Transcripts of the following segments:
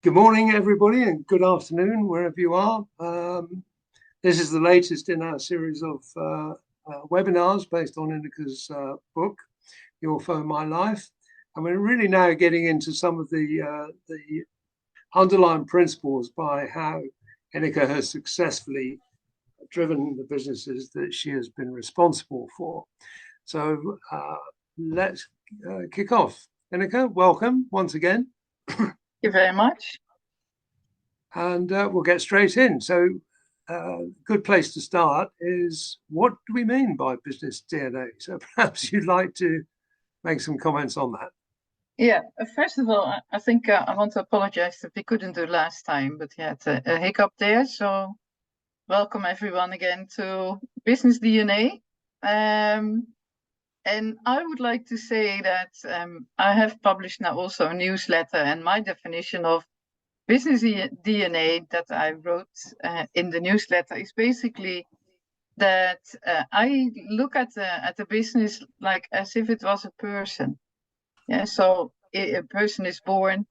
Good morning, everybody, and good afternoon, wherever you are. This is the latest in our series of webinars based on Ineke's book, Your Phone, My Life. And we're really now getting into some of the underlying principles by how Ineke has successfully driven the businesses that she has been responsible for. So let's kick off. Ineke, welcome once again. Thank you very much. And we'll get straight in. So good place to start is, what do we mean by business DNA? So perhaps you'd like to make some comments on that. Yeah, first of all, I think I want to apologize that we couldn't do last time, but we had a hiccup there. So welcome everyone again to Business DNA. And I would like to say that I have published now also a newsletter, and my definition of Business DNA that I wrote in the newsletter is basically that I look at the business like as if it was a person. Yeah, so a person is born,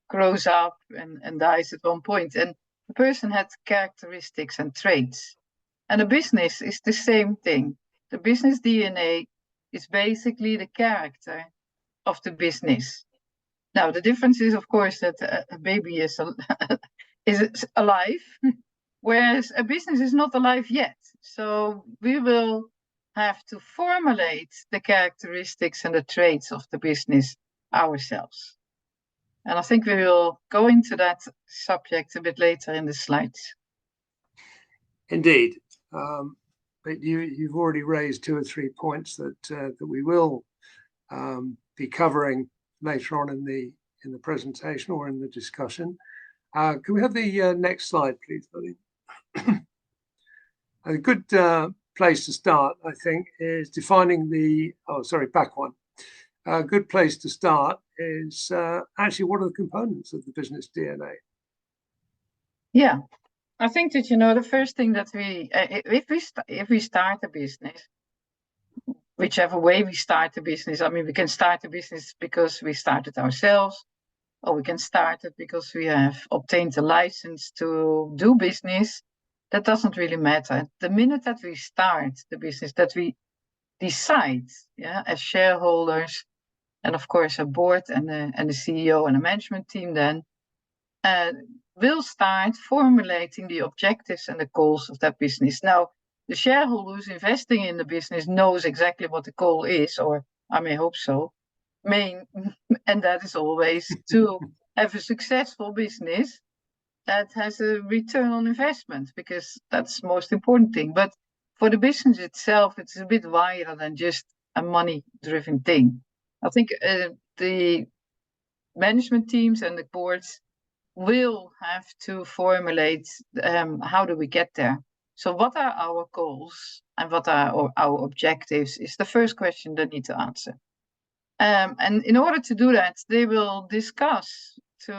grows up, and dies at one point, and the person has characteristics and traits. And a business is the same thing. The business DNA is basically the character of the business. Now, the difference is, of course, that a baby is alive, whereas a business is not alive yet. So we will have to formulate the characteristics and the traits of the business ourselves. And I think we will go into that subject a bit later in the slides. Indeed. But you've already raised 2 or 3 points that we will be covering later on in the presentation or in the discussion. Can we have the next slide, please, buddy? A good place to start, I think, is defining back one. A good place to start is actually, what are the components of the business DNA? Yeah, I think that, the first thing that if we start a business, whichever way we start the business, I mean, we can start a business because we started ourselves, or we can start it because we have obtained a license to do business. That doesn't really matter. The minute that we start the business, that we decide, as shareholders, and of course a board and the CEO and a management team, then will start formulating the objectives and the goals of that business. Now, the shareholder who's investing in the business knows exactly what the goal is, or I may hope so. And that is always to have a successful business that has a return on investment, because that's the most important thing. But for the business itself, it's a bit wider than just a money-driven thing. I think the management teams and the boards will have to formulate how do we get there. So what are our goals and what are our objectives is the first question they need to answer. And in order to do that, they will discuss to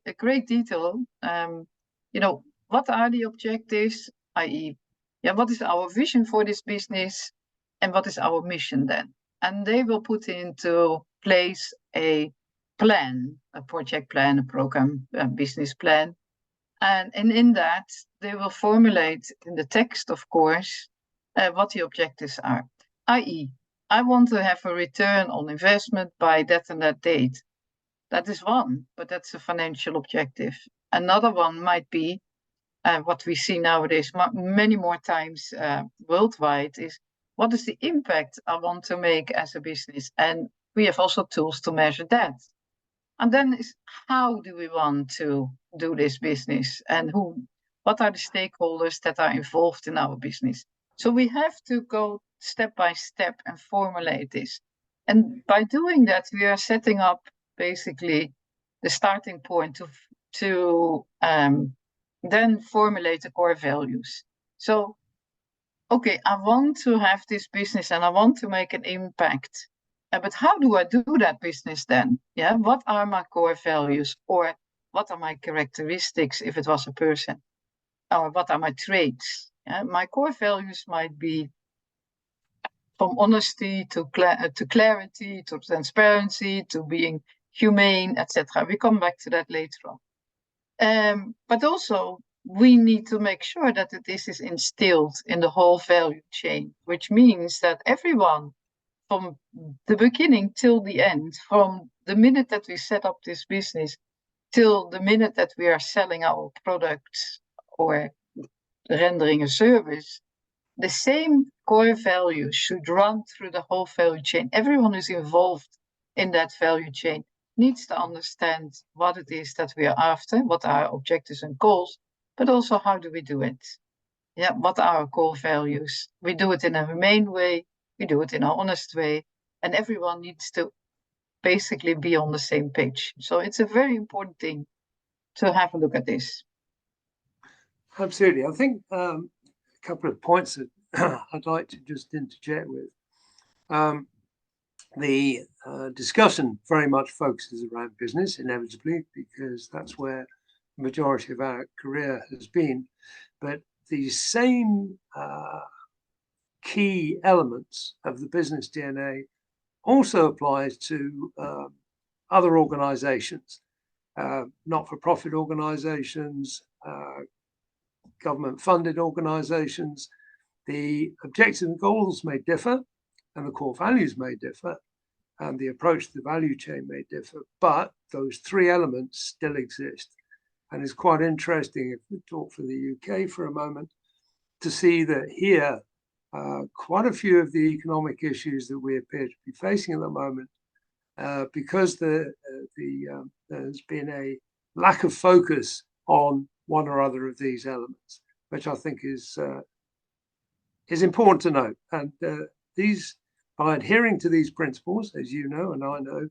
a great detail, what are the objectives, i.e., what is our vision for this business, and what is our mission then? And they will put into place a plan, a project plan, a program, a business plan. And in that, they will formulate in the text, of course, what the objectives are, i.e., I want to have a return on investment by that and that date. That is one, but that's a financial objective. Another one might be what we see nowadays many more times worldwide is, what is the impact I want to make as a business? And we have also tools to measure that. And then is, how do we want to do this business, and what are the stakeholders that are involved in our business? So we have to go step by step and formulate this. And by doing that, we are setting up basically the starting point to then formulate the core values. So, okay, I want to have this business and I want to make an impact. But how do I do that business then? What are my core values, or what are my characteristics if it was a person? Or what are my traits? My core values might be from honesty to clarity, to transparency, to being humane, etc. We come back to that later on. But also we need to make sure that this is instilled in the whole value chain, which means that everyone from the beginning till the end, from the minute that we set up this business till the minute that we are selling our products or rendering a service, the same core values should run through the whole value chain. Everyone who's involved in that value chain needs to understand what it is that we are after, what are our objectives and goals, but also how do we do it? Yeah, what are our core values? We do it in a humane way, we do it in an honest way, and everyone needs to basically be on the same page. So it's a very important thing to have a look at this. Absolutely. I think a couple of points that I'd like to just interject with. The discussion very much focuses around business, inevitably, because that's where the majority of our career has been. But the same key elements of the business DNA also applies to other organizations, not-for-profit organizations, government-funded organizations. The objectives and goals may differ, and the core values may differ, and the approach to the value chain may differ, but those three elements still exist. And it's quite interesting, if we talk for the UK for a moment, to see that here, quite a few of the economic issues that we appear to be facing at the moment, because there's been a lack of focus on one or other of these elements, which I think is important to note. And these, by adhering to these principles, as you know and I know,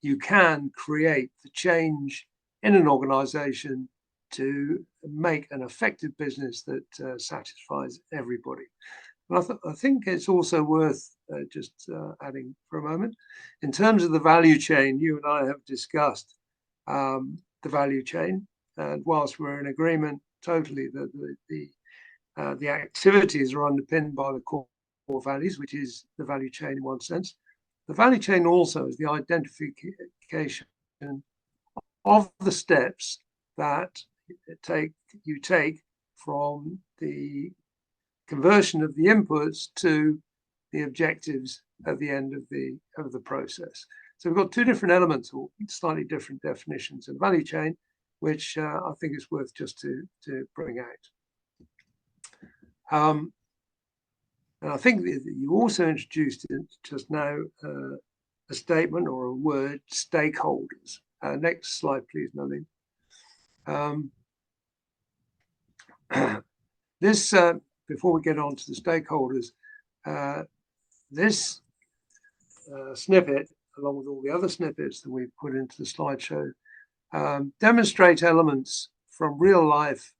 you can create the change in an organization to make an effective business that satisfies everybody. And I think it's also worth just adding for a moment, in terms of the value chain, you and I have discussed the value chain, and whilst we're in agreement totally that the activities are underpinned by the core values, which is the value chain in one sense. The value chain also is the identification of the steps that you take from the conversion of the inputs to the objectives at the end of the process. So we've got two different elements, or slightly different definitions of value chain, which I think is worth just to bring out. And I think that you also introduced just now a statement or a word, stakeholders. Next slide, please, Nalin. This, before we get on to the stakeholders, this snippet, along with all the other snippets that we've put into the slideshow, demonstrate elements from real life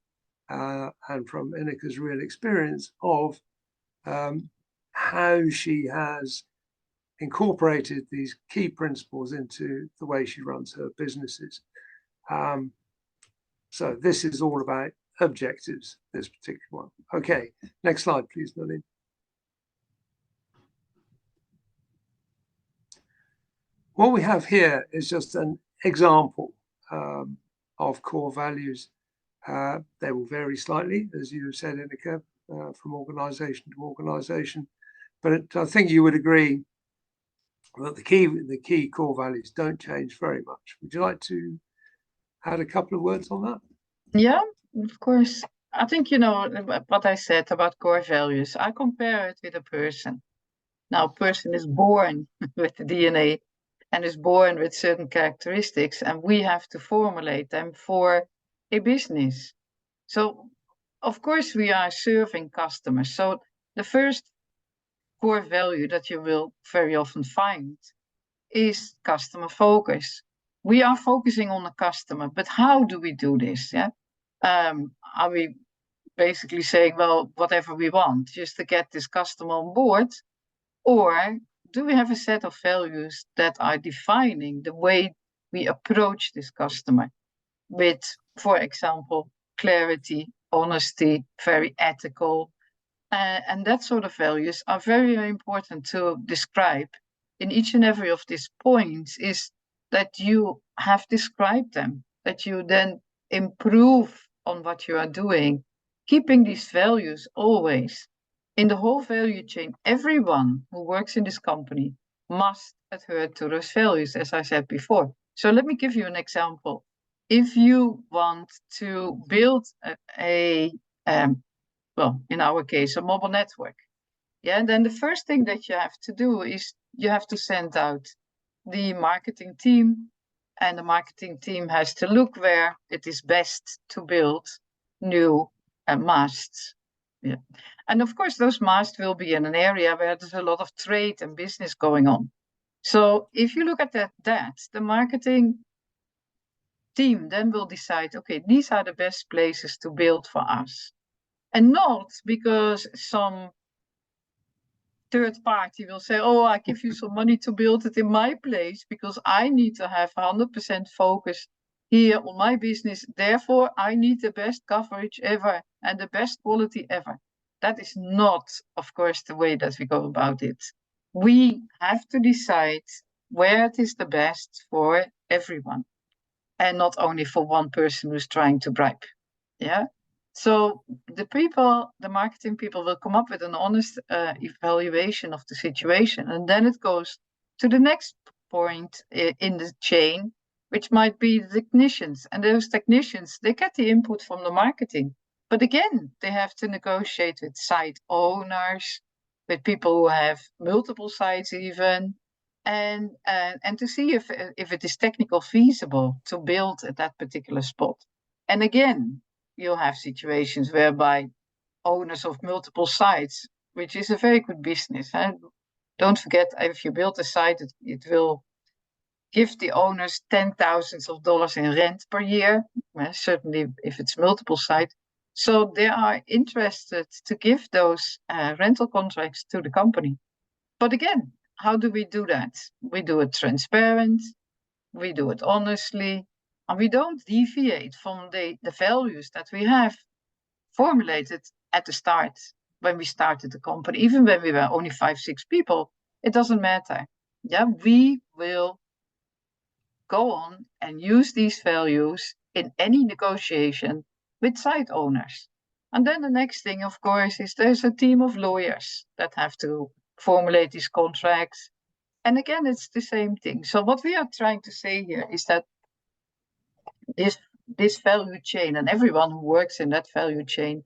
and from Ineke's real experience of how she has incorporated these key principles into the way she runs her businesses. So this is all about objectives, this particular one. Okay, next slide, please, Nalin. What we have here is just an example of core values. They will vary slightly, as you said, Ineke, from organization to organization. But I think you would agree that the key core values don't change very much. Would you like to add a couple of words on that? Yeah, of course. I think, you know, what I said about core values, I compare it with a person. Now, a person is born with the DNA and is born with certain characteristics, and we have to formulate them for a business. So, of course, we are serving customers. So the first core value that you will very often find is customer focus. We are focusing on the customer, but how do we do this? Yeah, are we basically saying, well, whatever we want, just to get this customer on board, or do we have a set of values that are defining the way we approach this customer with, for example, clarity, honesty, very ethical, and that sort of values are very, very important to describe in each and every of these points. Is that you have described them, that you then improve on what you are doing, keeping these values always in the whole value chain. Everyone who works in this company must adhere to those values, as I said before. So let me give you an example. If you want to build well, in our case, a mobile network, yeah, then the first thing that you have to do is you have to send out the marketing team, and the marketing team has to look where it is best to build new masts. Yeah. And of course, those masts will be in an area where there's a lot of trade and business going on. So if you look at that, the marketing team then will decide, okay, these are the best places to build for us. And not because some third party will say, oh, I give you some money to build it in my place because I need to have 100% focus here on my business. Therefore, I need the best coverage ever and the best quality ever. That is not, of course, the way that we go about it. We have to decide where it is the best for everyone and not only for one person who's trying to bribe. Yeah. So the marketing people will come up with an honest evaluation of the situation. And then it goes to the next point in the chain, which might be the technicians. And those technicians, they get the input from the marketing. But again, they have to negotiate with site owners, with people who have multiple sites even, and to see if it is technical feasible to build at that particular spot. And again, you'll have situations whereby owners of multiple sites, which is a very good business. Don't forget, if you build a site, it will give the owners $10,000s in rent per year, certainly if it's multiple sites. So they are interested to give those rental contracts to the company. But again, how do we do that? We do it transparent, we do it honestly, and we don't deviate from the values that we have formulated at the start when we started the company. Even when we were only 5-6 people, it doesn't matter. Yeah, we will go on and use these values in any negotiation with site owners. And then the next thing, of course, is there's a team of lawyers that have to formulate these contracts. And again, it's the same thing. So what we are trying to say here is that this value chain and everyone who works in that value chain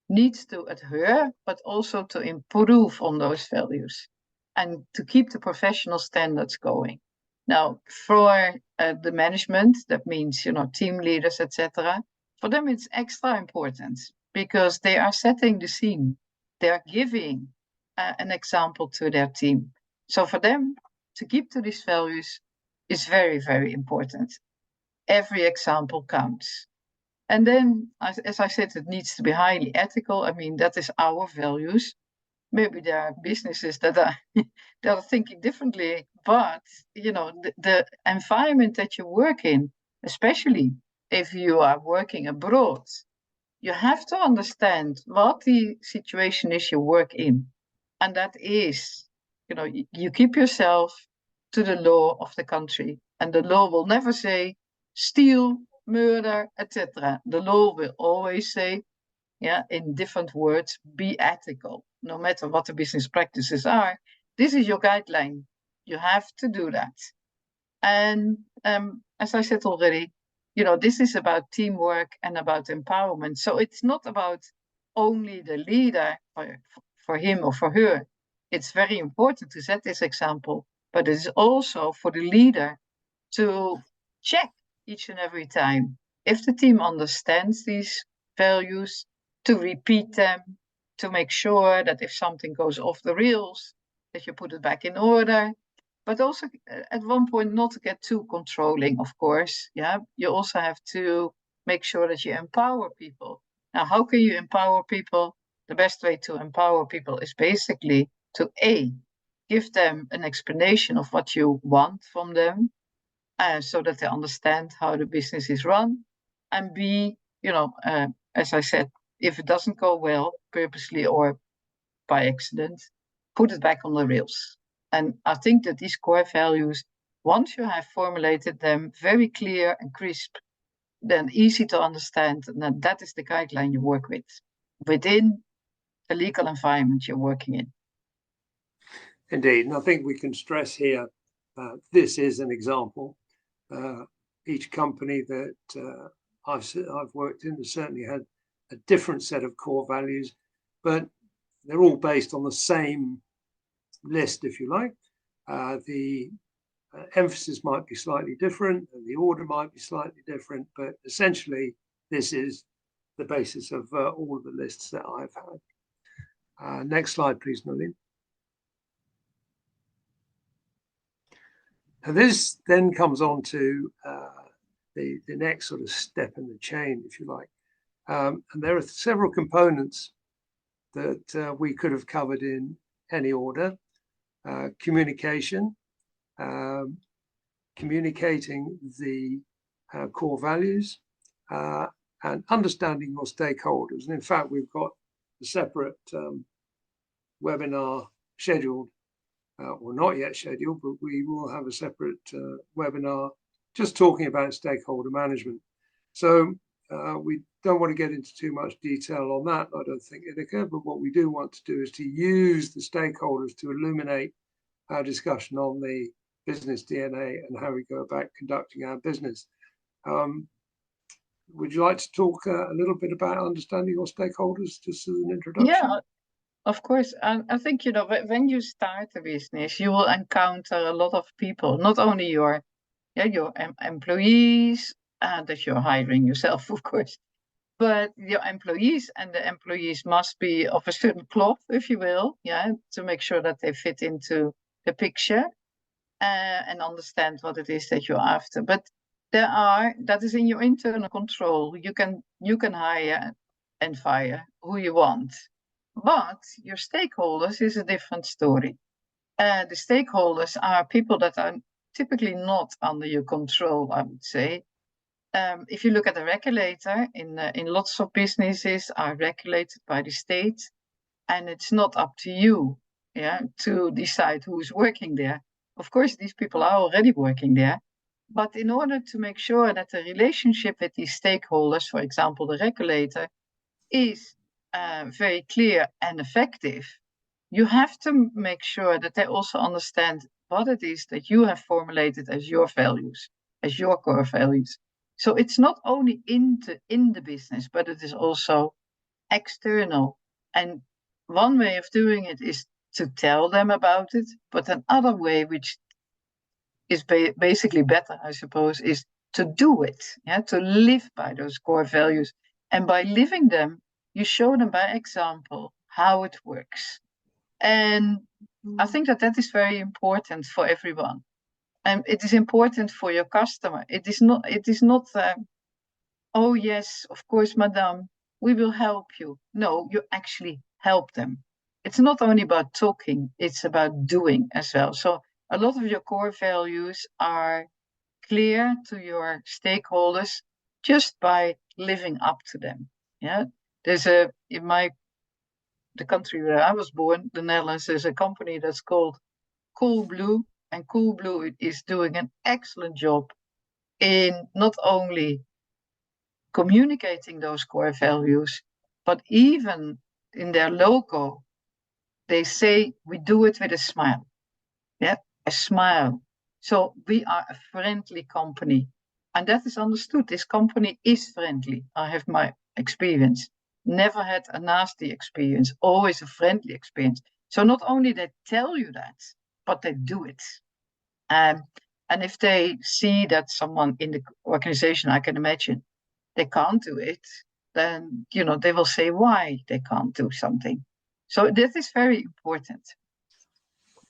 needs to adhere, but also to improve on those values and to keep the professional standards going. Now, for the management, that means, team leaders, etc. For them, it's extra important because they are setting the scene. They are giving an example to their team. So for them to keep to these values is very, very important. Every example counts. And then, as I said, it needs to be highly ethical. I mean, that is our values. Maybe there are businesses that are thinking differently, but the environment that you work in, especially if you are working abroad, you have to understand what the situation is you work in. And that is, you keep yourself to the law of the country. And the law will never say steal, murder, etc. The law will always say, in different words, be ethical, no matter what the business practices are. This is your guideline. You have to do that. And as I said already, this is about teamwork and about empowerment. So it's not about only the leader for him or for her. It's very important to set this example, but it's also for the leader to check each and every time if the team understands these values, to repeat them, to make sure that if something goes off the rails, that you put it back in order. But also at one point not to get too controlling, of course. Yeah, you also have to make sure that you empower people. Now, how can you empower people? The best way to empower people is basically to give them an explanation of what you want from them, so that they understand how the business is run, and B, as I said, if it doesn't go well, purposely or by accident, put it back on the rails. And I think that these core values once you have formulated them very clear and crisp, then easy to understand, and that is the guideline you work with within the legal environment you're working in. Indeed, and I think we can stress here, this is an example. Each company that I've worked in has certainly had a different set of core values, but they're all based on the same list, if you like. The emphasis might be slightly different and the order might be slightly different, but essentially this is the basis of all of the lists that I've had. Next slide, please, Nalin. And this then comes on to the next sort of step in the chain, if you like. And there are several components that we could have covered in any order. Communication, communicating the core values, and understanding your stakeholders. And in fact, we've got a separate webinar scheduled, or not yet scheduled, but we will have a separate webinar just talking about stakeholder management. So we don't want to get into too much detail on that, I don't think, Ineke, but what we do want to do is to use the stakeholders to illuminate our discussion on the business DNA and how we go about conducting our business. Would you like to talk a little bit about understanding your stakeholders, just as an introduction? Yeah, of course. I think, you know, when you start a business, you will encounter a lot of people, not only your employees that you're hiring yourself, of course, but your employees, and the employees must be of a certain cloth, if you will, to make sure that they fit into the picture and understand what it is that you're after. But that is in your internal control. You can hire and fire who you want. But your stakeholders is a different story. The stakeholders are people that are typically not under your control, I would say. If you look at the regulator, in lots of businesses are regulated by the state, and it's not up to you, to decide who's working there. Of course, these people are already working there, but in order to make sure that the relationship with these stakeholders, for example, the regulator, is very clear and effective, you have to make sure that they also understand what it is that you have formulated as your values, as your core values. So it's not only in the business, but it is also external. And one way of doing it is to tell them about it, but another way, which is basically better, I suppose, is to do it, to live by those core values. And by living them, you show them by example how it works. And I think that is very important for everyone. And it is important for your customer. It is not, oh yes, of course, madam, we will help you. No, you actually help them. It's not only about talking, it's about doing as well. So a lot of your core values are clear to your stakeholders just by living up to them. There's the country where I was born, the Netherlands, there's a company that's called Coolblue, and Coolblue is doing an excellent job in not only communicating those core values, but even in their logo, they say we do it with a smile. A smile. So we are a friendly company, and that is understood. This company is friendly. I have my experience. Never had a nasty experience, always a friendly experience. So not only they tell you that, but they do it. And if they see that someone in the organization, I can imagine, they can't do it, then, they will say why they can't do something. So that is very important.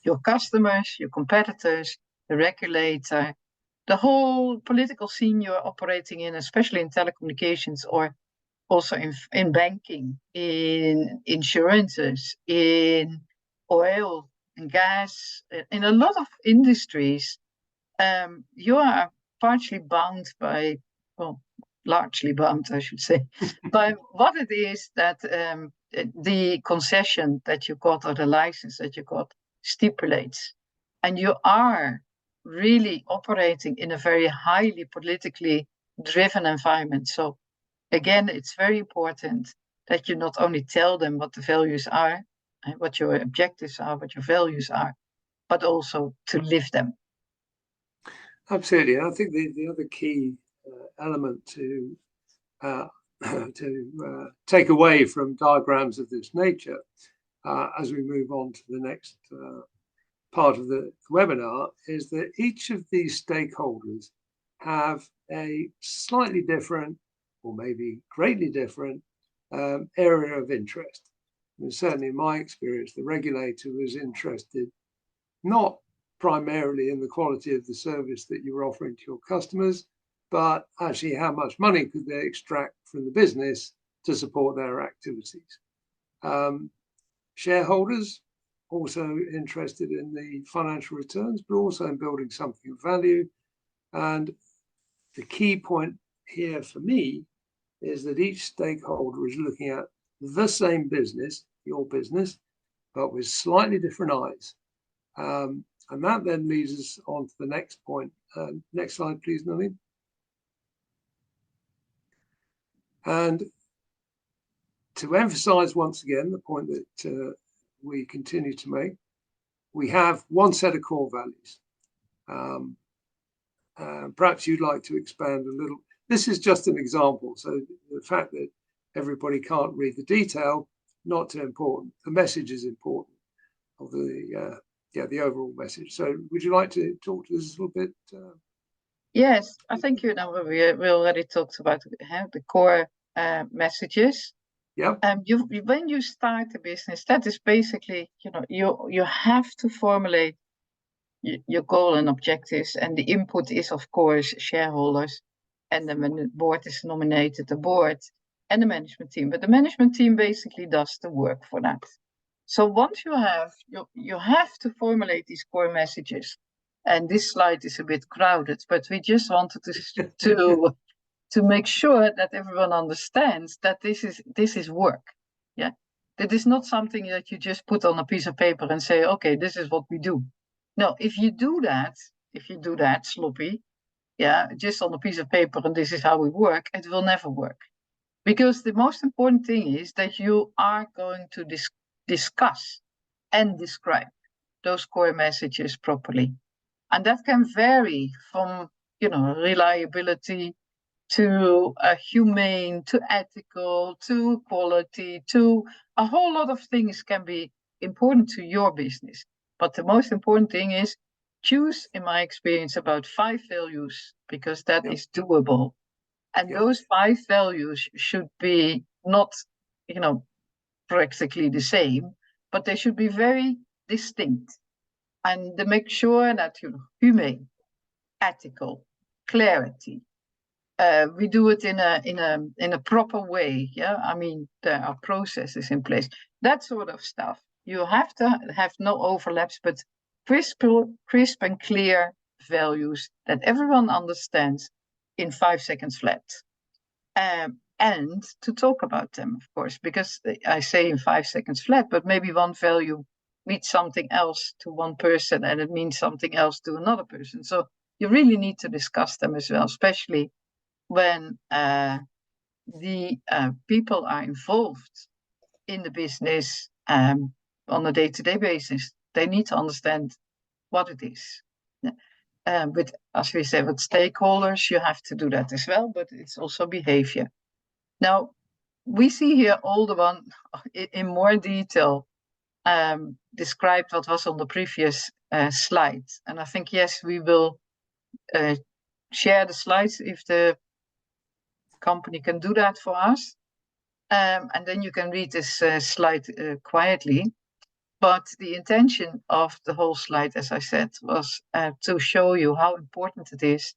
Your customers, your competitors, the regulator, the whole political scene you're operating in, especially in telecommunications or also in banking, in insurances, in oil and gas, in a lot of industries, you are partially bound by, largely bound, I should say, by what it is that the concession that you got or the license that you got stipulates. And you are really operating in a very highly politically driven environment. So again, it's very important that you not only tell them what the values are, and what your objectives are, what your values are, but also to live them. Absolutely. And I think the other key element to take away from diagrams of this nature as we move on to the next part of the webinar is that each of these stakeholders have a slightly different, or maybe greatly different, area of interest. And certainly in my experience, the regulator was interested not primarily in the quality of the service that you were offering to your customers, but actually how much money could they extract from the business to support their activities. Shareholders also interested in the financial returns, but also in building something of value. And the key point here for me is that each stakeholder is looking at the same business, your business, but with slightly different eyes. And that then leads us on to the next point. Next slide, please, Nalini. And to emphasize once again the point that we continue to make, we have one set of core values. Perhaps you'd like to expand a little. This is just an example. So the fact that everybody can't read the detail, not too important. The message is important of the overall message. So would you like to talk to us a little bit? Yes, I think we already talked about the core messages. Yeah. When you start a business, that is basically, you have to formulate your goal and objectives, and the input is, of course, shareholders, and then when the board is nominated, the board and the management team. But the management team basically does the work for that. So once you have to formulate these core messages, and this slide is a bit crowded, but we just wanted to make sure that everyone understands that this is work. Yeah, that is not something that you just put on a piece of paper and say, okay, this is what we do. No, if you do that sloppy, just on a piece of paper and this is how we work, it will never work. Because the most important thing is that you are going to discuss and describe those core messages properly. And that can vary from, reliability to humane, to ethical, to quality, to a whole lot of things can be important to your business. But the most important thing is choose, in my experience, about 5 values, because that is doable. And those 5 values should be not, practically the same, but they should be very distinct. And to make sure that humane, ethical, clarity. We do it in a proper way. Yeah, I mean there are processes in place. That sort of stuff. You have to have no overlaps, but crisp and clear values that everyone understands in 5 seconds flat. And to talk about them, of course, because I say in 5 seconds flat, but maybe one value means something else to one person and it means something else to another person. So you really need to discuss them as well, especially when the people are involved in the business on a day-to-day basis. They need to understand what it is. With, as we say, with stakeholders, you have to do that as well, but it's also behavior. Now, we see here all the one in more detail described what was on the previous slide. And I think, yes, we will share the slides if the company can do that for us. And then you can read this slide quietly. But the intention of the whole slide, as I said, was to show you how important it is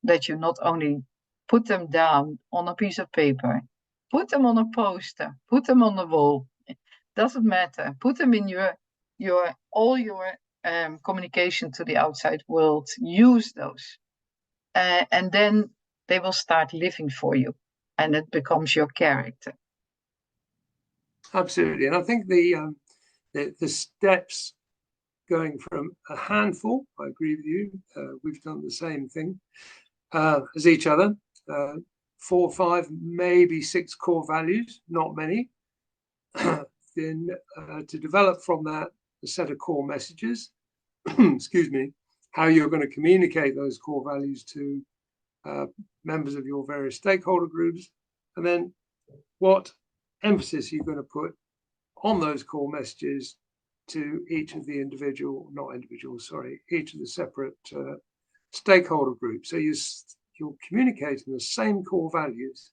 that you not only put them down on a piece of paper, put them on a poster, put them on the wall. It doesn't matter. Put them in all your communication to the outside world. Use those. And then they will start living for you. And it becomes your character. Absolutely. And I think the steps going from a handful, I agree with you, we've done the same thing as each other, 4 or 5, maybe 6 core values, not many. Then to develop from that a set of core messages, excuse me, how you're going to communicate those core values to members of your various stakeholder groups, and then what emphasis you're going to put on those core messages to each of the each of the separate stakeholder groups. So you're communicating the same core values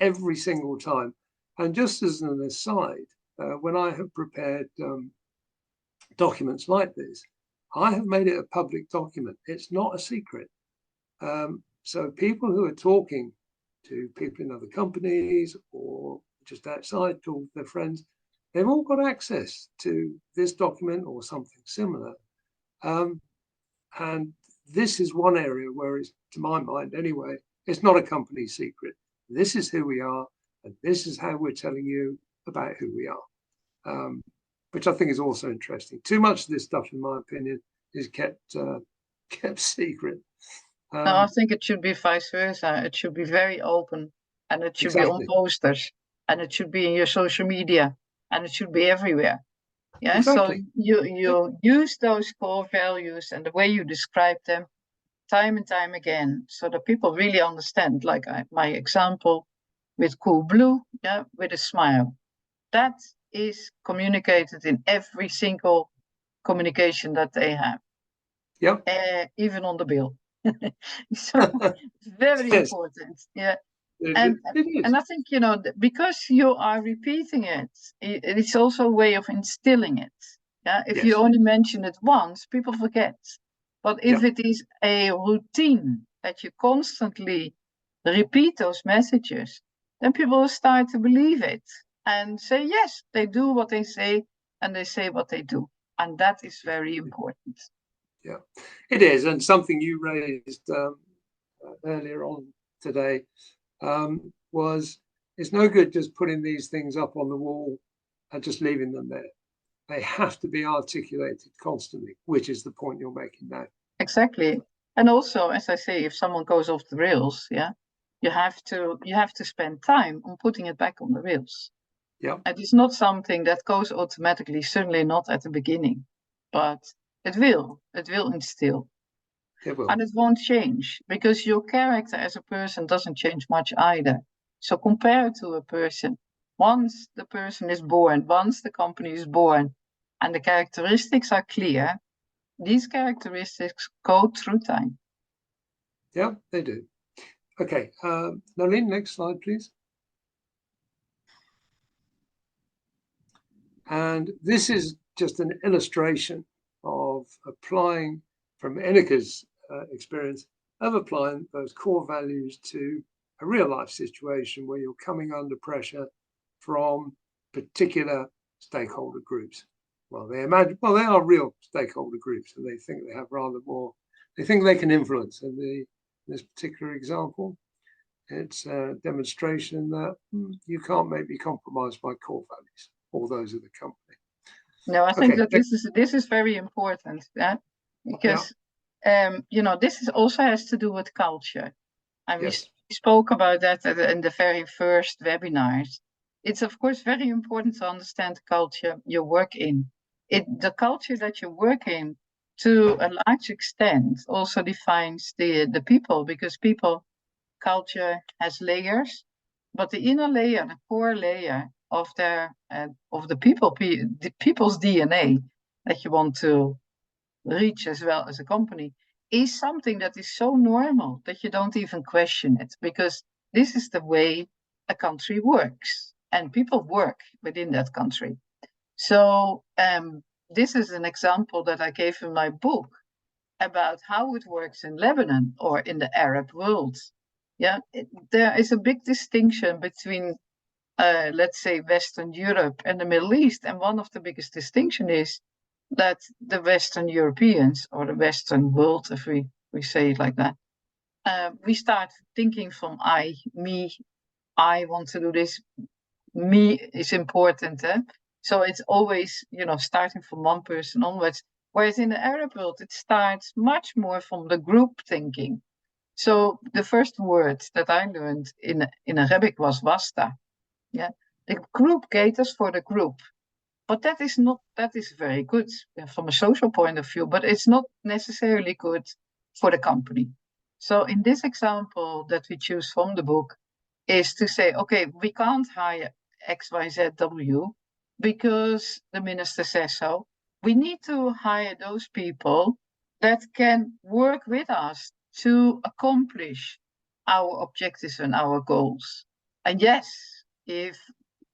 every single time. And just as an aside, when I have prepared documents like this, I have made it a public document. It's not a secret. So people who are talking to people in other companies or just outside, talking to their friends, they've all got access to this document or something similar. And this is one area where it's, to my mind anyway, it's not a company secret. This is who we are, and this is how we're telling you about who we are, which I think is also interesting. Too much of this stuff, in my opinion, is kept secret. No, I think it should be vice versa. It should be very open, and it should be on posters, and it should be in your social media, and it should be everywhere. Yeah, exactly. So you use those core values and the way you describe them time and time again, so that people really understand. Like my example with Cool Blue, yeah, with a smile. That is communicated in every single communication that they have. Yeah. Even on the bill. So it's very Yes. important. Yeah. It is. And I think, because you are repeating it, it's also a way of instilling it. Yeah. If you Yes. only mention it once, people forget. But if Yeah. it is a routine that you constantly repeat those messages, then people will start to believe it and say, yes, they do what they say and they say what they do. And that is very important. Yeah, it is. And something you raised earlier on today was it's no good just putting these things up on the wall and just leaving them there. They have to be articulated constantly, which is the point you're making now. Exactly. And also, as I say, if someone goes off the rails, yeah, you have to spend time on putting it back on the rails. Yeah. It is not something that goes automatically, certainly not at the beginning, but it will instill. It will. And it won't change because your character as a person doesn't change much either. So compare it to a person. Once the person is born, once the company is born, and the characteristics are clear, these characteristics go through time. Yeah, they do. Okay, Nalin, next slide, please. And this is just an illustration of applying, from Ineke's experience, of applying those core values to a real life situation where you're coming under pressure from particular stakeholder groups. Well, they are real stakeholder groups, and they think they have rather more. They think they can influence. And this particular example, it's a demonstration that you can't make me compromise my core values or those of the company. No, I think that this is very important, yeah, because this also has to do with culture, and we spoke about that in the very first webinars. It's of course very important to understand the culture you work in. The culture that you work in, to a large extent, also defines the people, because culture has layers, but the inner layer, the core layer of the people's DNA that you want to reach as well as a company is something that is so normal that you don't even question it, because this is the way a country works and people work within that country. So this is an example that I gave in my book about how it works in Lebanon or in the Arab world. Yeah, there is a big distinction between, let's say, Western Europe and the Middle East. And one of the biggest distinction is that the Western Europeans, or the Western world, if we say it like that, we start thinking from me, I want to do this, me is important. So it's always, starting from one person onwards. Whereas in the Arab world, it starts much more from the group thinking. So the first word that I learned in Arabic was wasta. Yeah, the group caters for the group, but that is very good from a social point of view, but it's not necessarily good for the company. So in this example that we choose from the book is to say, okay, we can't hire XYZW because the minister says so. We need to hire those people that can work with us to accomplish our objectives and our goals. And yes, if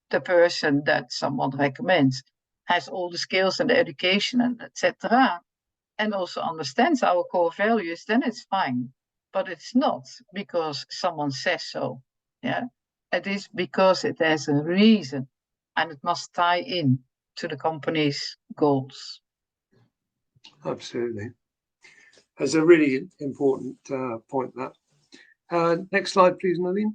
the person that someone recommends has all the skills and the education and etc., and also understands our core values, then it's fine. But it's not because someone says so. Yeah, it is because it has a reason, and it must tie in to the company's goals. Absolutely. That's a really important point. That. Next slide, please, Naveen.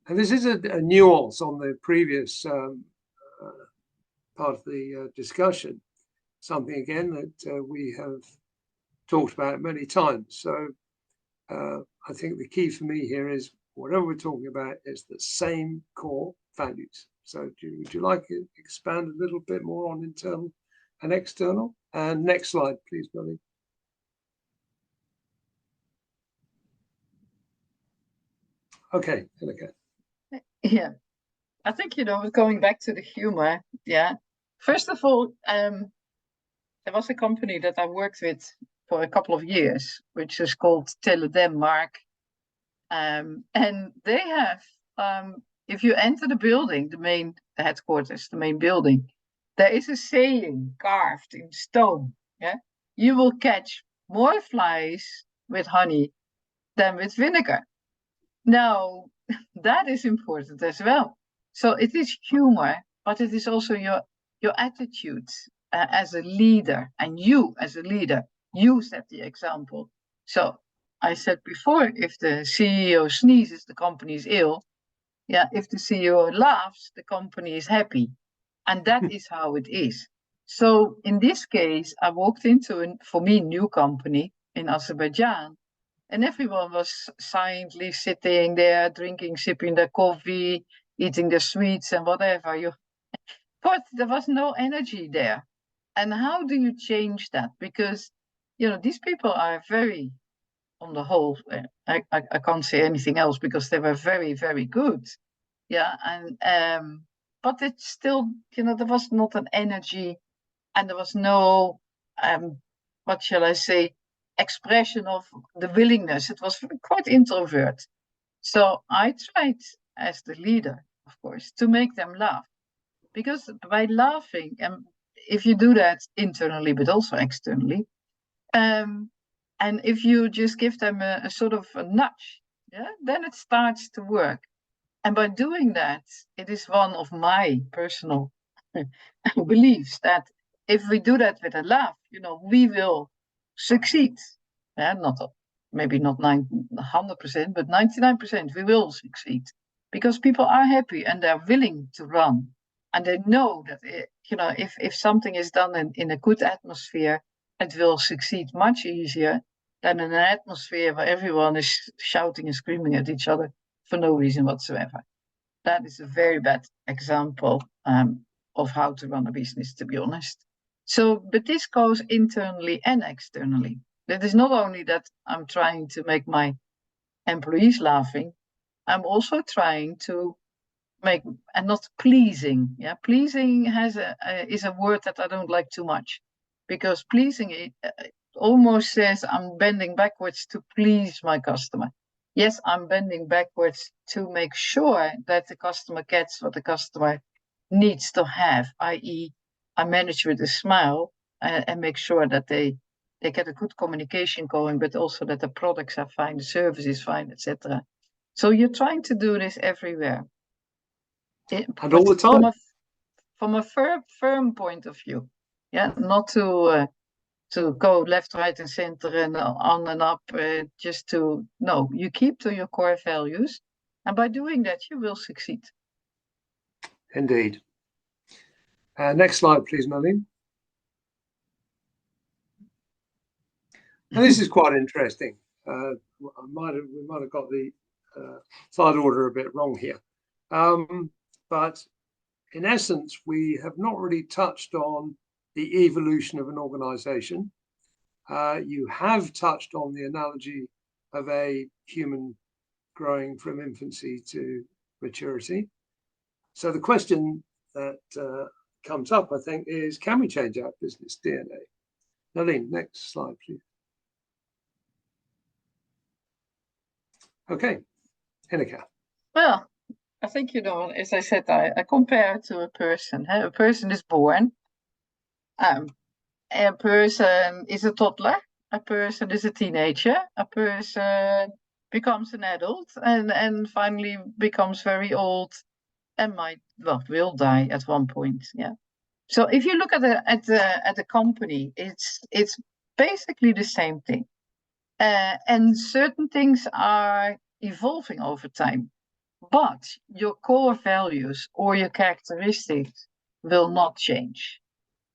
And this is a nuance on the previous part of the discussion. Something again that we have talked about many times. So I think the key for me here is whatever we're talking about is the same core values. So would you like to expand a little bit more on internal and external? And next slide, please, Billy. Okay, Ineke. Yeah, I think, going back to the humor, yeah. First of all, there was a company that I worked with for a couple of years, which is called Tele Denmark. And they have, if you enter the building, the headquarters, the main building, there is a saying carved in stone. Yeah, you will catch more flies with honey than with vinegar. Now, that is important as well. So it is humor, but it is also your attitude as a leader, and you as a leader, you set the example. So I said before, if the CEO sneezes, the company is ill. Yeah, if the CEO laughs, the company is happy. And that is how it is. So in this case, I walked into for me, new company in Azerbaijan, and everyone was silently sitting there, drinking, sipping their coffee, eating their sweets and whatever. But there was no energy there. And how do you change that? Because, these people are very, on the whole, I can't say anything else because they were very, very good. Yeah. And, but it's still, there was not an energy and there was no, what shall I say, expression of the willingness. It was quite introvert. So I tried as the leader, of course, to make them laugh. Because by laughing, and if you do that internally, but also externally, and if you just give them a sort of a nudge, yeah, then it starts to work. And by doing that, it is one of my personal beliefs that if we do that with a laugh, we will succeed. Yeah, maybe not 100%, but 99%, we will succeed because people are happy and they're willing to run. And they know that, if something is done in a good atmosphere, it will succeed much easier than in an atmosphere where everyone is shouting and screaming at each other for no reason whatsoever. That is a very bad example of how to run a business, to be honest. So, but this goes internally and externally. It is not only that I'm trying to make my employees laughing, I'm also trying to make, and not pleasing. Yeah, pleasing is a word that I don't like too much, because pleasing almost says I'm bending backwards to please my customer. Yes, I'm bending backwards to make sure that the customer gets what the customer needs to have, i.e., I manage with a smile and make sure that they get a good communication going, but also that the products are fine, the service is fine, etc. So you're trying to do this everywhere. And all the time. From a firm point of view, yeah, not to go left, right, and center and on and up. No, you keep to your core values, and by doing that, you will succeed. Indeed. Next slide, please, Nalin. And this is quite interesting. We might have got the slide order a bit wrong here. But in essence, we have not really touched on the evolution of an organization. You have touched on the analogy of a human growing from infancy to maturity. So the question that comes up, I think, is can we change our business DNA? Nalin, next slide, please. Okay, Ineke. Well, I think, as I said, I compare it to a person. A person is born. A person is a toddler. A person is a teenager. A person becomes an adult and finally becomes very old and will die at one point. Yeah. So if you look at the company, it's basically the same thing. And certain things are evolving over time, but your core values or your characteristics will not change.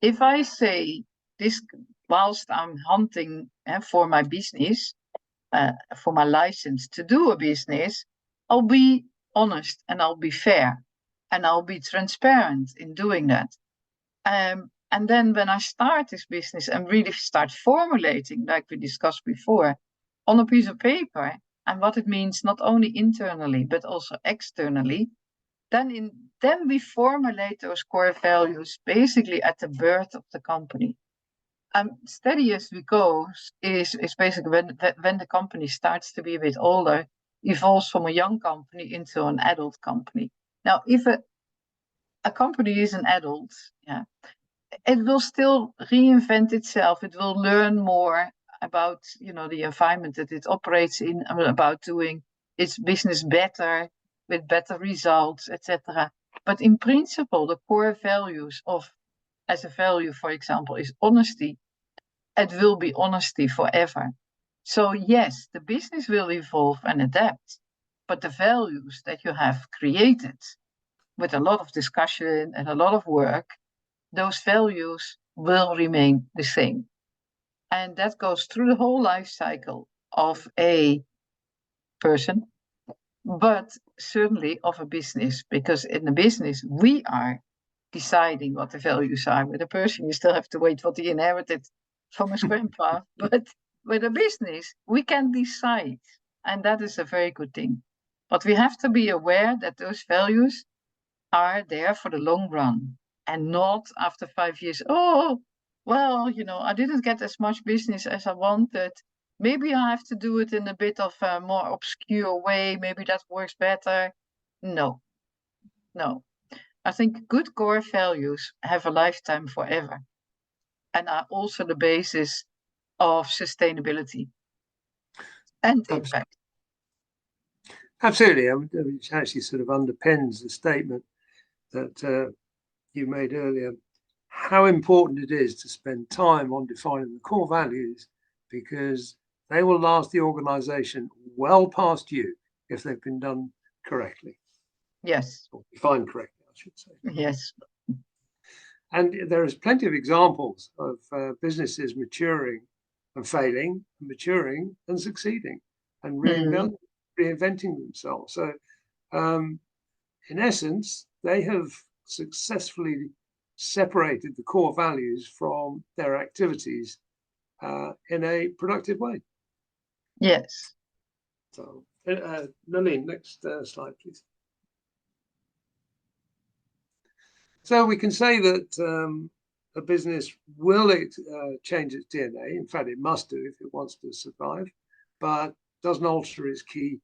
If I say this whilst I'm hunting for my business, for my license to do a business, I'll be honest and I'll be fair and I'll be transparent in doing that. And then when I start this business and really start formulating, like we discussed before, on a piece of paper, and what it means not only internally but also externally, then we formulate those core values basically at the birth of the company. Steady as we go is basically when the company starts to be a bit older, evolves from a young company into an adult company. Now, if a company is an adult, it will still reinvent itself. It will learn more about the environment that it operates in, about doing its business better with better results, etc. But in principle, the core values as a value, for example, is honesty. It will be honesty forever. So yes, the business will evolve and adapt, but the values that you have created with a lot of discussion and a lot of work, those values will remain the same. And that goes through the whole life cycle of a person, but certainly of a business, because in a business, we are deciding what the values are. With a person, you still have to wait what he inherited from his grandpa. But with a business, we can decide. And that is a very good thing. But we have to be aware that those values are there for the long run and not after 5 years. Oh, well, I didn't get as much business as I wanted. Maybe I have to do it in a bit of a more obscure way. Maybe that works better. No. I think good core values have a lifetime forever and are also the basis of sustainability and impact. Absolutely. Which actually sort of underpins the statement that you made earlier, how important it is to spend time on defining the core values, because they will last the organization well past you if they've been done correctly. Yes. Or defined correctly, I should say. Yes. And there is plenty of examples of businesses maturing and failing, maturing and succeeding, and reinventing themselves. So, in essence, they have successfully separated the core values from their activities in a productive way. Yes. So, Nalin, next slide, please. So we can say that a business will change its DNA. In fact, it must do if it wants to survive, but doesn't alter its key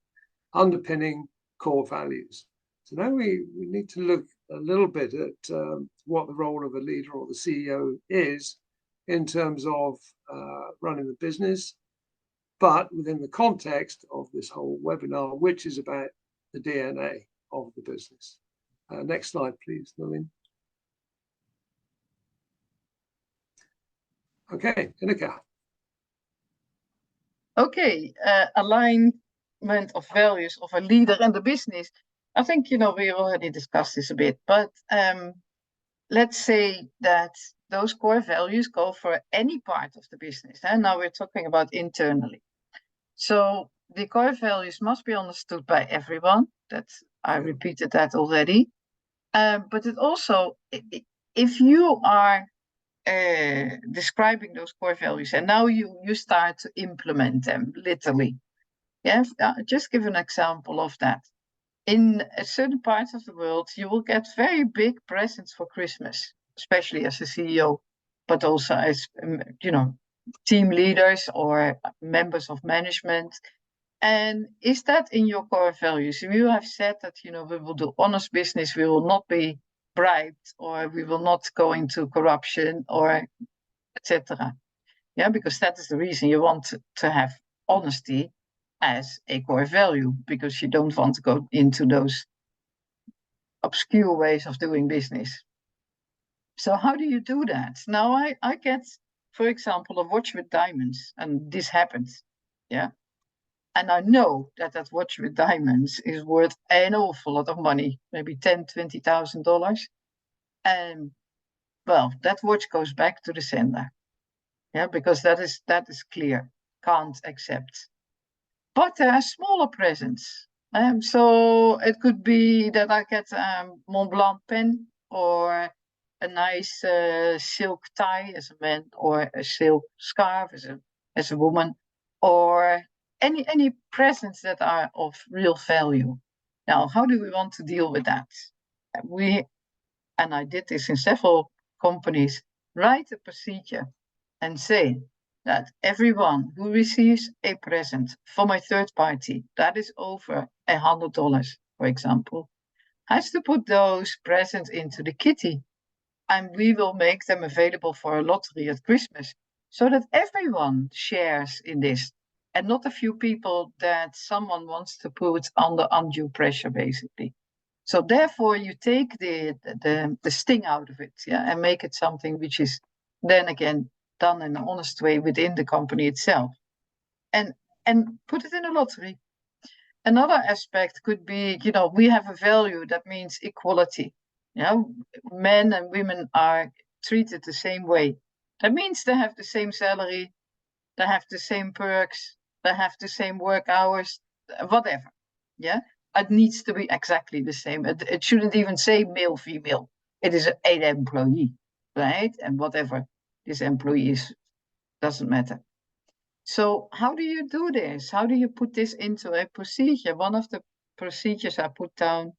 underpinning core values. So now we need to look a little bit at what the role of a leader or the CEO is in terms of running the business, but within the context of this whole webinar, which is about the DNA of the business. Next slide, please, Nalin. Okay, Ineke. Okay, alignment of values of a leader and the business. I think, we already discussed this a bit, but let's say that those core values go for any part of the business. And now we're talking about internally. So the core values must be understood by everyone. I repeated that already. But it also, if you are describing those core values and now you start to implement them literally. Yes, just give an example of that. In certain parts of the world, you will get very big presents for Christmas, especially as a CEO, but also as team leaders or members of management. And is that in your core values? You have said that we will do honest business, we will not be bribed, or we will not go into corruption, or etc. Yeah, because that is the reason you want to have honesty as a core value, because you don't want to go into those obscure ways of doing business. So how do you do that? Now I get, for example, a watch with diamonds, and this happens. Yeah. And I know that watch with diamonds is worth an awful lot of money, maybe $10,000, $20,000. And well, that watch goes back to the sender. Yeah, because that is clear. Can't accept. But there are smaller presents. So it could be that I get a Mont Blanc pen, or a nice silk tie as a man, or a silk scarf as a woman, or any presents that are of real value. Now, how do we want to deal with that? And I did this in several companies, write a procedure and say that everyone who receives a present from a third party that is over $100, for example, has to put those presents into the kitty, and we will make them available for a lottery at Christmas, so that everyone shares in this, and not a few people that someone wants to put under undue pressure, basically. So therefore, you take the sting out of it, yeah, and make it something which is then again done in an honest way within the company itself, and put it in a lottery. Another aspect could be, we have a value that means equality. Men and women are treated the same way. That means they have the same salary, they have the same perks, they have the same work hours, whatever. Yeah, it needs to be exactly the same. It shouldn't even say male, female. It is an employee, right? And whatever this employee is, doesn't matter. So how do you do this? How do you put this into a procedure? One of the procedures I put down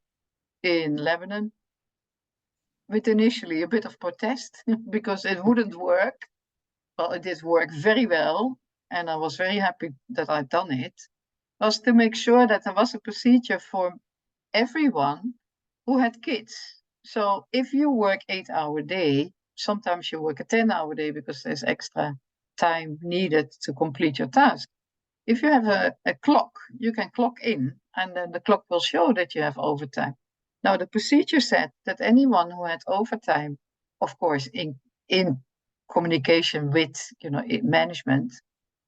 in Lebanon, with initially a bit of protest because it wouldn't work. Well, it did work very well, and I was very happy that I'd done it, was to make sure that there was a procedure for everyone who had kids. So if you work 8-hour day, sometimes you work a 10-hour day because there's extra time needed to complete your task. If you have a clock, you can clock in, and then the clock will show that you have overtime. Now, the procedure said that anyone who had overtime, of course, in communication with management,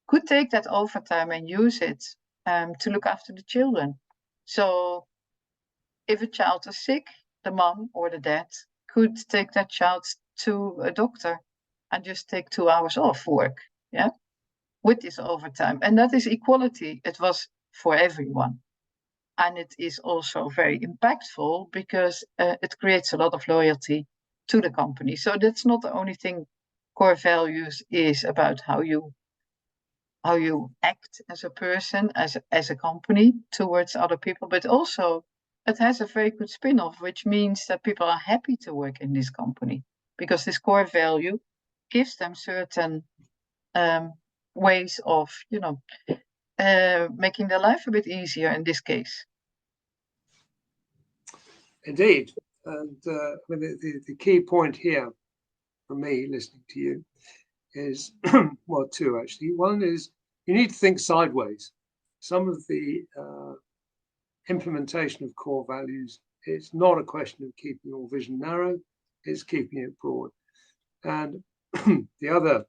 could take that overtime and use it to look after the children. So if a child is sick, the mom or the dad could take that child to a doctor and just take 2 hours off work, yeah, with this overtime. And that is equality. It was for everyone. And it is also very impactful because it creates a lot of loyalty to the company. So that's not the only thing core values is about, how you act as a person, as a company towards other people, but also it has a very good spin-off, which means that people are happy to work in this company because this core value gives them certain ways of making their life a bit easier in this case. Indeed. And the key point here for me listening to you is, well, two actually. One is you need to think sideways. Some of the implementation of core values, it's not a question of keeping your vision narrow, it's keeping it broad. And the other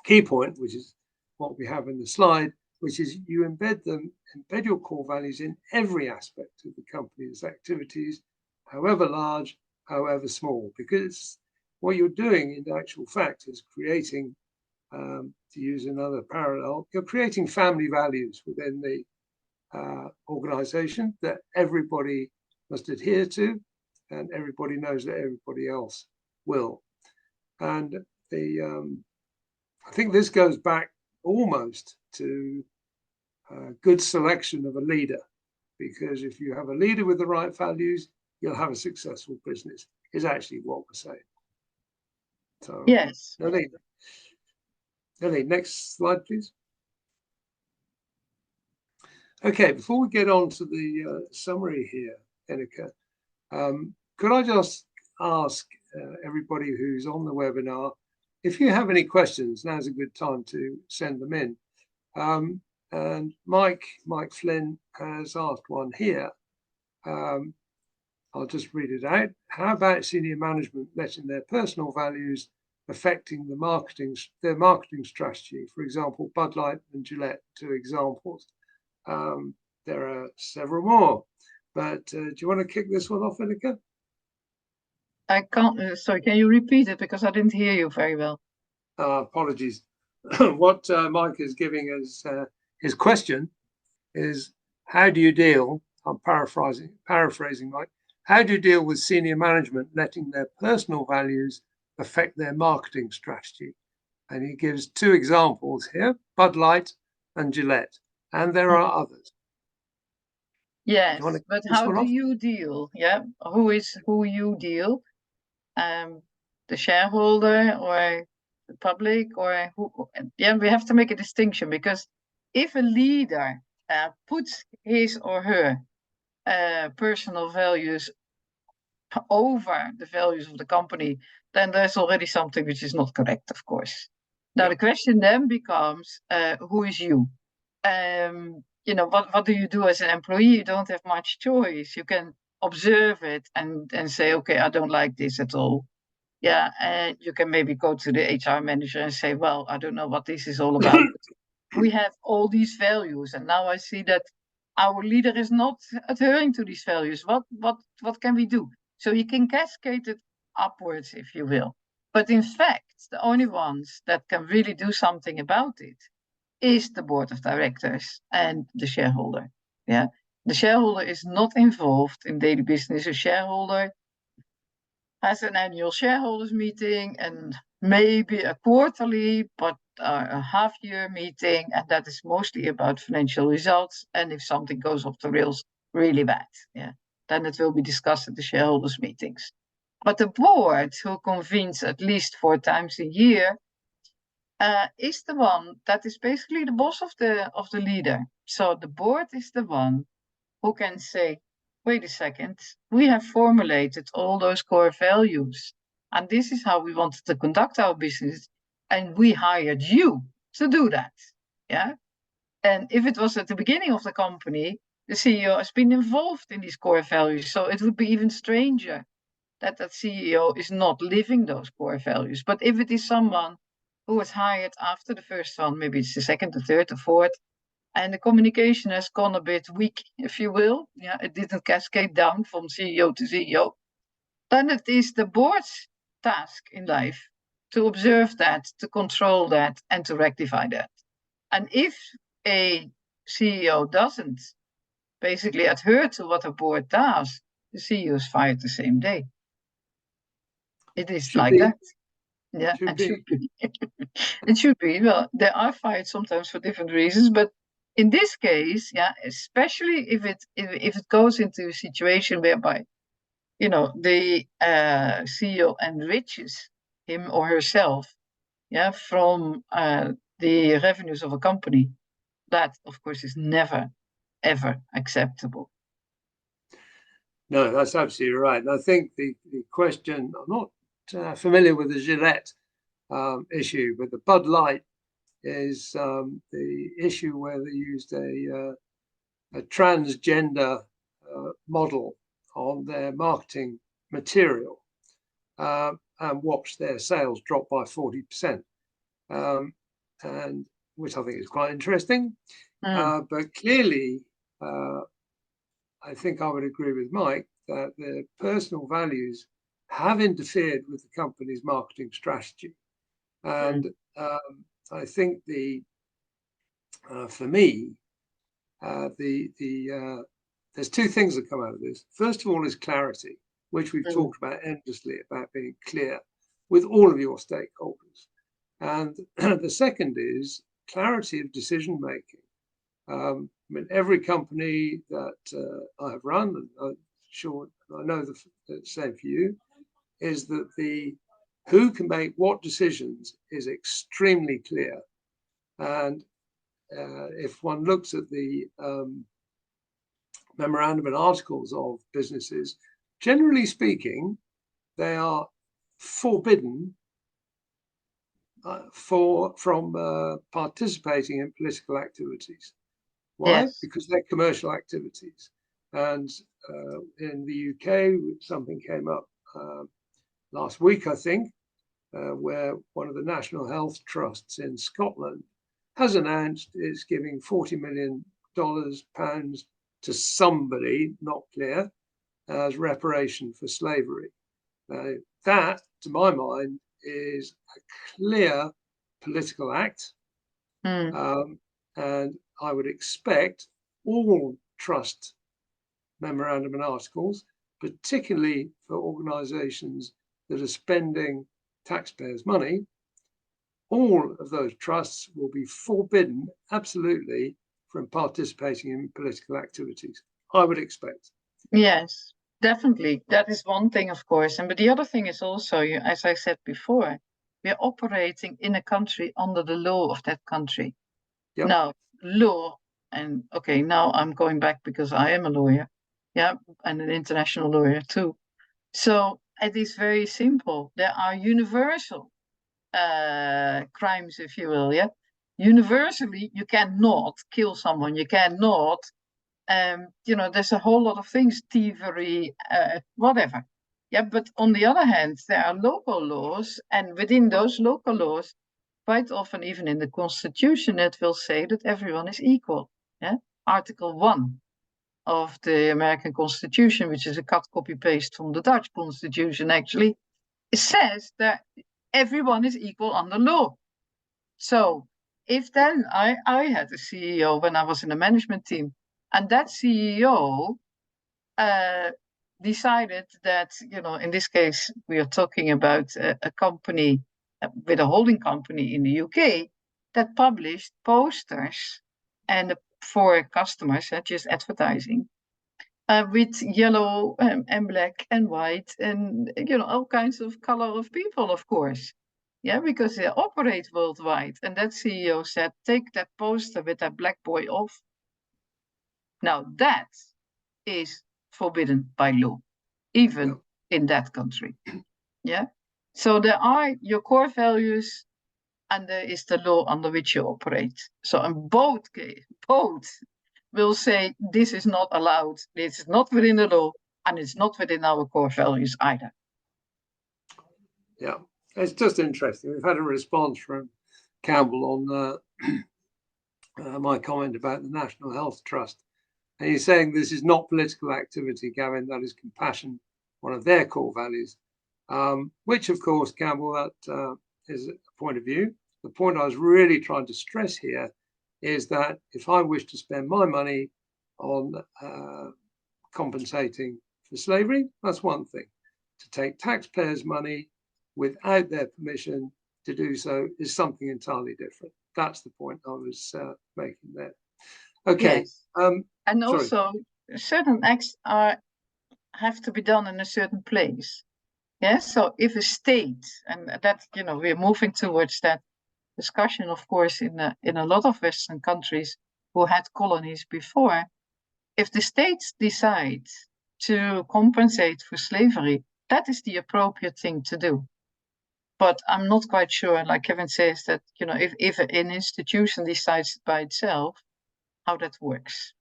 key point, which is what we have in the slide, which is you embed your core values in every aspect of the company's activities, however large, however small, because what you're doing in actual fact is creating, to use another parallel, you're creating family values within the organization that everybody must adhere to, and everybody knows that everybody else will. And I think this goes back almost to good selection of a leader, because if you have a leader with the right values, you'll have a successful business, is actually what we're saying. So, yes. Nelly, next slide, please. Okay, before we get on to the summary here, Ineke, could I just ask everybody who's on the webinar, if you have any questions, now's a good time to send them in. And Mike Flynn has asked one here. I'll just read it out. How about senior management letting their personal values affecting their marketing strategy? For example, Bud Light and Gillette, 2 examples. There are several more, but do you want to kick this one off, Ineke? I can't. Sorry, can you repeat it, because I didn't hear you very well? Apologies. What Mike is giving as his question is, how do you deal? I'm paraphrasing Mike. How do you deal with senior management letting their personal values affect their marketing strategy? And he gives 2 examples here: Bud Light and Gillette, and there are others. Yes, but how do you deal? Yeah, who you deal? The shareholder or the public, or who? Yeah, we have to make a distinction, because if a leader puts his or her personal values over the values of the company, then there's already something which is not correct, of course. Now, the question then becomes, who is you? What do you do as an employee? You don't have much choice. You can observe it and say, okay, I don't like this at all. Yeah, and you can maybe go to the HR manager and say, well, I don't know what this is all about. We have all these values, and now I see that our leader is not adhering to these values. What can we do? So you can cascade it upwards, if you will. But in fact, the only ones that can really do something about it is the board of directors and the shareholder. Yeah, the shareholder is not involved in daily business. A shareholder has an annual shareholders meeting and maybe a quarterly, but a half-year meeting, and that is mostly about financial results. And if something goes off the rails really bad, yeah, then it will be discussed at the shareholders meetings. But the board, who convenes at least 4 times a year, is the one that is basically the boss of the leader. So the board is the one who can say, wait a second, we have formulated all those core values, and this is how we wanted to conduct our business, and we hired you to do that. Yeah. And if it was at the beginning of the company, the CEO has been involved in these core values, so it would be even stranger that CEO is not living those core values. But if it is someone who was hired after the first one, maybe it's the second, the third, the fourth, and the communication has gone a bit weak, if you will. Yeah, it didn't cascade down from CEO to CEO. Then it is the board's task in life to observe that, to control that, and to rectify that. And if a CEO doesn't basically adhere to what a board does, the CEO is fired the same day. It is like that. Yeah, it should be. It should be. Well, they are fired sometimes for different reasons, but in this case, yeah, especially if it goes into a situation whereby, the CEO enriches him or herself, yeah, from the revenues of a company, that of course is never ever acceptable. No, that's absolutely right. And I think the question, I'm not familiar with the Gillette issue, but the Bud Light is the issue where they used a transgender model on their marketing material and watched their sales drop by 40%, and which I think is quite interesting. But clearly, I think I would agree with Mike that the personal values have interfered with the company's marketing strategy. And I think for me, there's two things that come out of this. First of all is clarity, which we've talked about endlessly, about being clear with all of your stakeholders. And the second is clarity of decision making. I mean, every company that I have run, and I'm sure I know the same for you, is that who can make what decisions is extremely clear. And if one looks at the memorandum and articles of businesses, generally speaking, they are forbidden from participating in political activities. Why? Yes. Because they're commercial activities. And in the UK, something came up last week, I think, where one of the national health trusts in Scotland has announced it's giving £40 million pounds to somebody, not clear, as reparation for slavery. That, to my mind, is a clear political act. And I would expect all trust memorandum and articles, particularly for organisations that are spending taxpayers' money, all of those trusts will be forbidden absolutely from participating in political activities, I would expect. Yes, definitely. That is one thing, of course. But the other thing is also, as I said before, we're operating in a country under the law of that country. Yep. Now, law, and okay, now I'm going back because I am a lawyer, yeah, and an international lawyer too. So it is very simple. There are universal crimes, if you will, yeah. Universally, you cannot kill someone. You cannot, there's a whole lot of things, thievery, whatever. Yeah, but on the other hand, there are local laws, and within those local laws, quite often, even in the Constitution, it will say that everyone is equal. Yeah? Article 1 of the American Constitution, which is a cut, copy, paste from the Dutch Constitution, actually, it says that everyone is equal under law. So if then I had a CEO when I was in the management team, and that CEO decided that, in this case, we are talking about a company with a holding company in the UK that published posters and for customers, just advertising, with yellow and black and white and, all kinds of color of people, of course. Yeah, because they operate worldwide. And that CEO said, take that poster with that black boy off. Now that is forbidden by law, even in that country. Yeah. So there are your core values, and there is the law under which you operate. So in both will say this is not allowed, this is not within the law, and it's not within our core values either. Yeah, it's just interesting. We've had a response from Campbell on my comment about the National Health Trust. And he's saying this is not political activity, Gavin, that is compassion, one of their core values, which, of course, Campbell, that is a point of view. The point I was really trying to stress here is that if I wish to spend my money on compensating for slavery, that's one thing. To take taxpayers' money without their permission to do so is something entirely different. That's the point I was making there. Okay. Yes. And also, certain acts have to be done in a certain place. Yes. So if a state, and that, we're moving towards that discussion, of course, in a lot of Western countries who had colonies before, if the states decide to compensate for slavery, that is the appropriate thing to do. But I'm not quite sure, like Kevin says, that, if an institution decides by itself, how that works.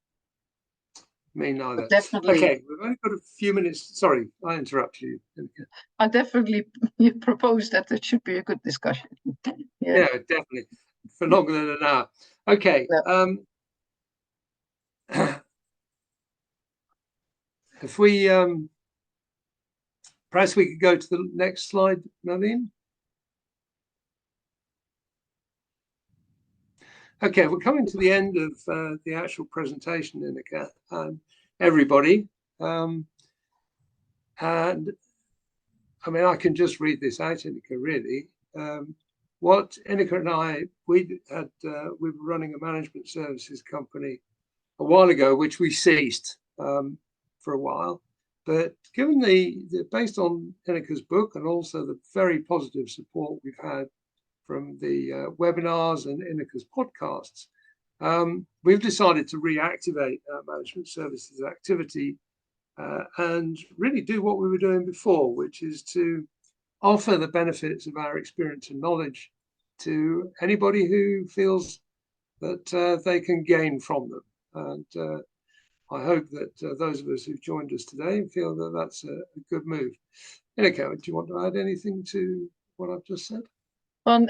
Me neither. But definitely. Okay, we've only got a few minutes. Sorry, I interrupt you. I definitely propose that there should be a good discussion. Yeah, definitely. For longer than an hour. Okay. If we Perhaps we could go to the next slide, Naveen. Okay, we're coming to the end of the actual presentation, Ineke, and everybody. And I mean, I can just read this out, Ineke, really. What Ineke and I, we were running a management services company a while ago, which we ceased for a while. But given based on Ineke's book and also the very positive support we've had from the webinars and Ineke's podcasts, we've decided to reactivate our management services activity and really do what we were doing before, which is to offer the benefits of our experience and knowledge to anybody who feels that they can gain from them. And I hope that those of us who've joined us today feel that that's a good move. Ineke, do you want to add anything to what I've just said? Well,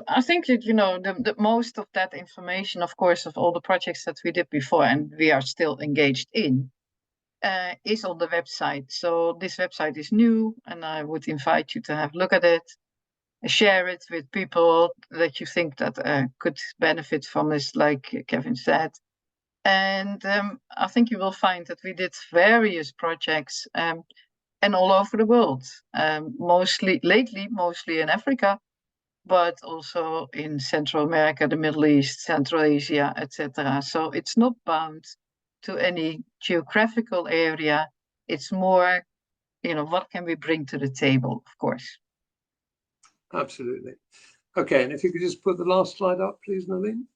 I think that, the most of that information, of course, of all the projects that we did before and we are still engaged in, is on the website. So this website is new, and I would invite you to have a look at it, share it with people that you think that could benefit from this, like Kevin said. And I think you will find that we did various projects and all over the world, mostly in Africa, but also in Central America, the Middle East, Central Asia, etc. So it's not bound to any geographical area. It's more, what can we bring to the table, of course. Absolutely. Okay, and if you could just put the last slide up, please, Naveen.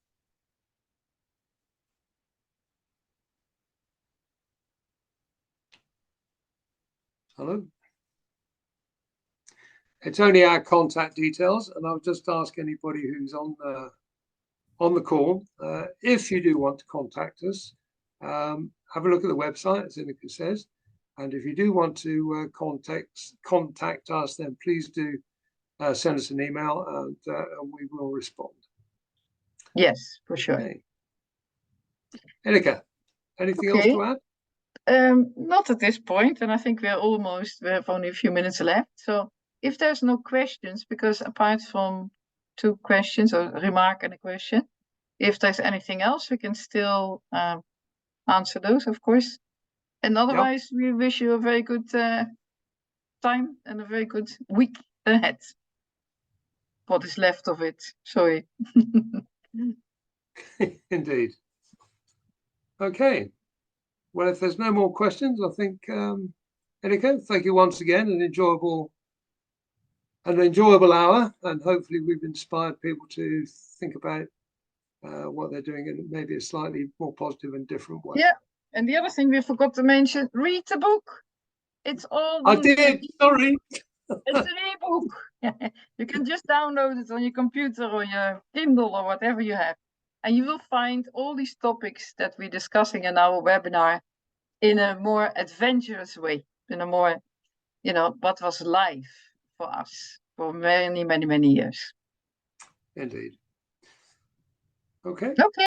Hello. It's only our contact details, and I'll just ask anybody who's on the call, if you do want to contact us, have a look at the website, as Ineke says, and if you do want to contact us, then please do send us an email, and we will respond. Yes, for sure. Okay. Ineke, anything else to add? Not at this point, and I think we have only a few minutes left. So if there's no questions, because apart from 2 questions, or a remark and a question, if there's anything else, we can still answer those, of course. And otherwise, we wish you a very good time and a very good week ahead. What is left of it, sorry. Indeed. Okay. Well, if there's no more questions, I think, Ineke, thank you once again. An enjoyable hour, and hopefully we've inspired people to think about what they're doing in maybe a slightly more positive and different way. Yeah, and the other thing we forgot to mention, read the book. It's all. I did, sorry. It's an ebook. You can just download it on your computer or your Kindle or whatever you have. And you will find all these topics that we're discussing in our webinar in a more adventurous way, in a more, what was life for us for many, many, many years. Indeed. Okay. Okay.